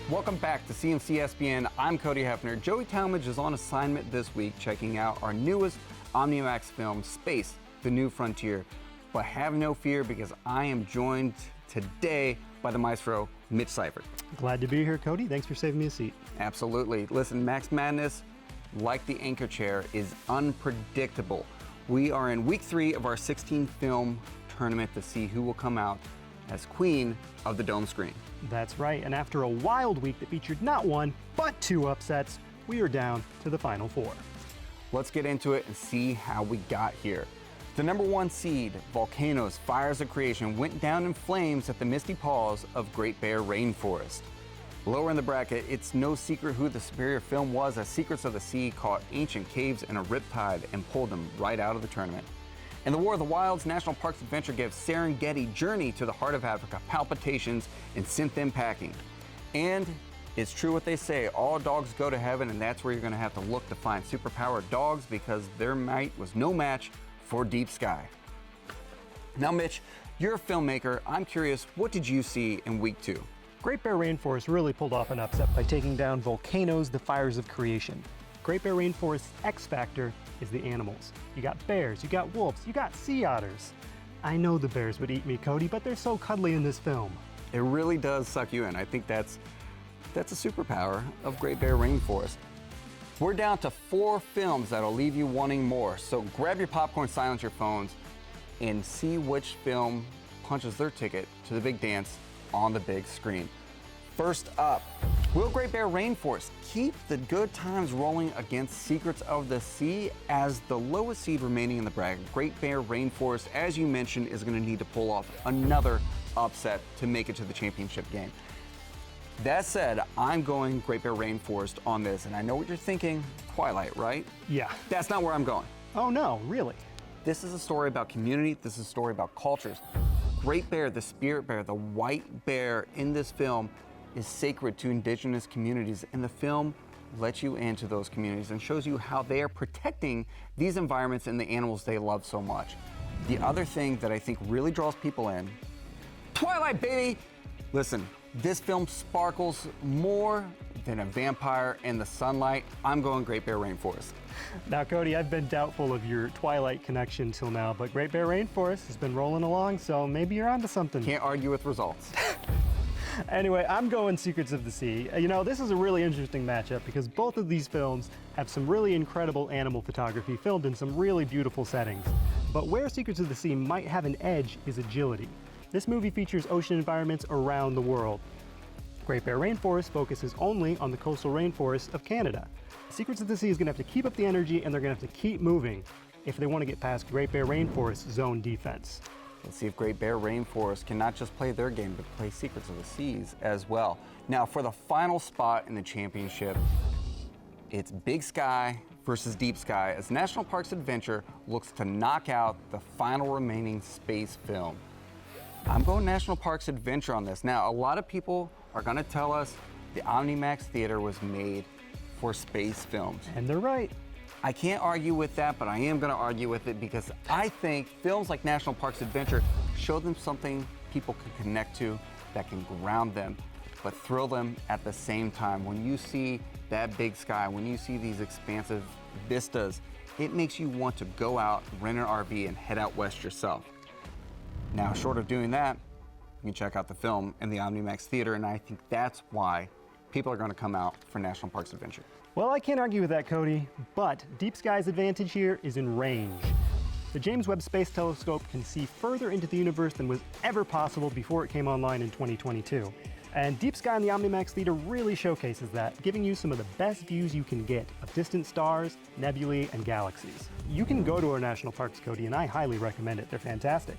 Welcome back to CMC SBN. I'm Cody Hefner. Joey Talmadge is on assignment this week checking out our newest OmniMax film, Space: The New Frontier. But have no fear because I am joined today by the maestro, Mitch Seifert. Glad to be here, Cody. Thanks for saving me a seat. Absolutely. Listen, Max Madness, like the anchor chair, is unpredictable. We are in week 3 of our 16-film tournament to see who will come out as queen of the dome screen. That's right, and after a wild week that featured not one, but 2 upsets, we are down to the final 4. Let's get into it and see how we got here. The number 1 seed, Volcanoes, Fires of Creation, went down in flames at the misty paws of Great Bear Rainforest. Lower in the bracket, it's no secret who the superior film was, as Secrets of the Sea caught ancient caves in a riptide and pulled them right out of the tournament. In the War of the Wilds, National Parks Adventure gives Serengeti Journey to the Heart of Africa palpitations and sent them packing. And it's true what they say, all dogs go to heaven, and that's where you're gonna have to look to find superpowered dogs because their might was no match for Deep Sky. Now, Mitch, you're a filmmaker. I'm curious, what did you see in week 2? Great Bear Rainforest really pulled off an upset by taking down Volcanoes, the Fires of Creation. Great Bear Rainforest's X factor is the animals. You got bears, you got wolves, you got sea otters. I know the bears would eat me, Cody, but they're so cuddly in this film. It really does suck you in. I think that's a superpower of Great Bear Rainforest. We're down to 4 films that'll leave you wanting more. So grab your popcorn, silence your phones, and see which film punches their ticket to the big dance on the big screen. First up, will Great Bear Rainforest keep the good times rolling against Secrets of the Sea as the lowest seed remaining in the bracket? Great Bear Rainforest, as you mentioned, is going to need to pull off another upset to make it to the championship game. That said, I'm going Great Bear Rainforest on this, and I know what you're thinking, Twilight, right? Yeah. That's not where I'm going. Oh no, really? This is a story about community, this is a story about cultures. Great Bear, the spirit bear, the white bear in this film is sacred to indigenous communities, and the film lets you into those communities and shows you how they are protecting these environments and the animals they love so much. The other thing that I think really draws people in, Twilight, baby! Listen, this film sparkles more than a vampire in the sunlight. I'm going Great Bear Rainforest. Now, Cody, I've been doubtful of your Twilight connection till now, but Great Bear Rainforest has been rolling along, so maybe you're onto something. Can't argue with results. Anyway, I'm going Secrets of the Sea. You know, this is a really interesting matchup because both of these films have some really incredible animal photography filmed in some really beautiful settings. But where Secrets of the Sea might have an edge is agility. This movie features ocean environments around the world. Great Bear Rainforest focuses only on the coastal rainforests of Canada. Secrets of the Sea is going to have to keep up the energy, and they're going to have to keep moving if they want to get past Great Bear Rainforest's zone defense. Let's see if Great Bear Rainforest can not just play their game, but play Secrets of the Seas as well. Now, for the final spot in the championship, it's Big Sky versus Deep Sky as National Parks Adventure looks to knock out the final remaining space film. I'm going National Parks Adventure on this. Now, a lot of people are gonna tell us the OmniMax Theater was made for space films. And they're right. I can't argue with that, but I am gonna argue with it because I think films like National Parks Adventure show them something people can connect to, that can ground them, but thrill them at the same time. When you see that big sky, when you see these expansive vistas, it makes you want to go out, rent an RV, and head out west yourself. Now, short of doing that, you can check out the film in the OmniMax Theater, and I think that's why people are gonna come out for National Parks Adventure. Well, I can't argue with that, Cody, but Deep Sky's advantage here is in range. The James Webb Space Telescope can see further into the universe than was ever possible before it came online in 2022. And Deep Sky in the OmniMax Theater really showcases that, giving you some of the best views you can get of distant stars, nebulae, and galaxies. You can go to our national parks, Cody, and I highly recommend it. They're fantastic.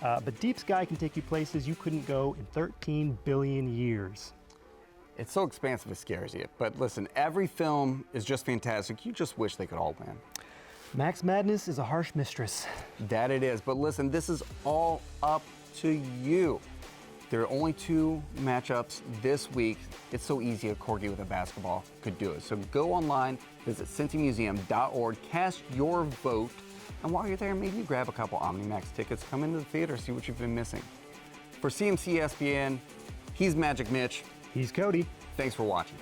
But Deep Sky can take you places you couldn't go in 13 billion years. It's so expansive it scares you. But listen, every film is just fantastic. You just wish they could all win. Max Madness is a harsh mistress. That it is. But listen, this is all up to you. There are only 2 matchups this week. It's so easy a corgi with a basketball could do it. So go online, visit cincymuseum.org, cast your vote, and while you're there, maybe grab a couple OmniMax tickets, come into the theater, see what you've been missing. For CMC SBN, he's Magic Mitch. He's Cody. Thanks for watching.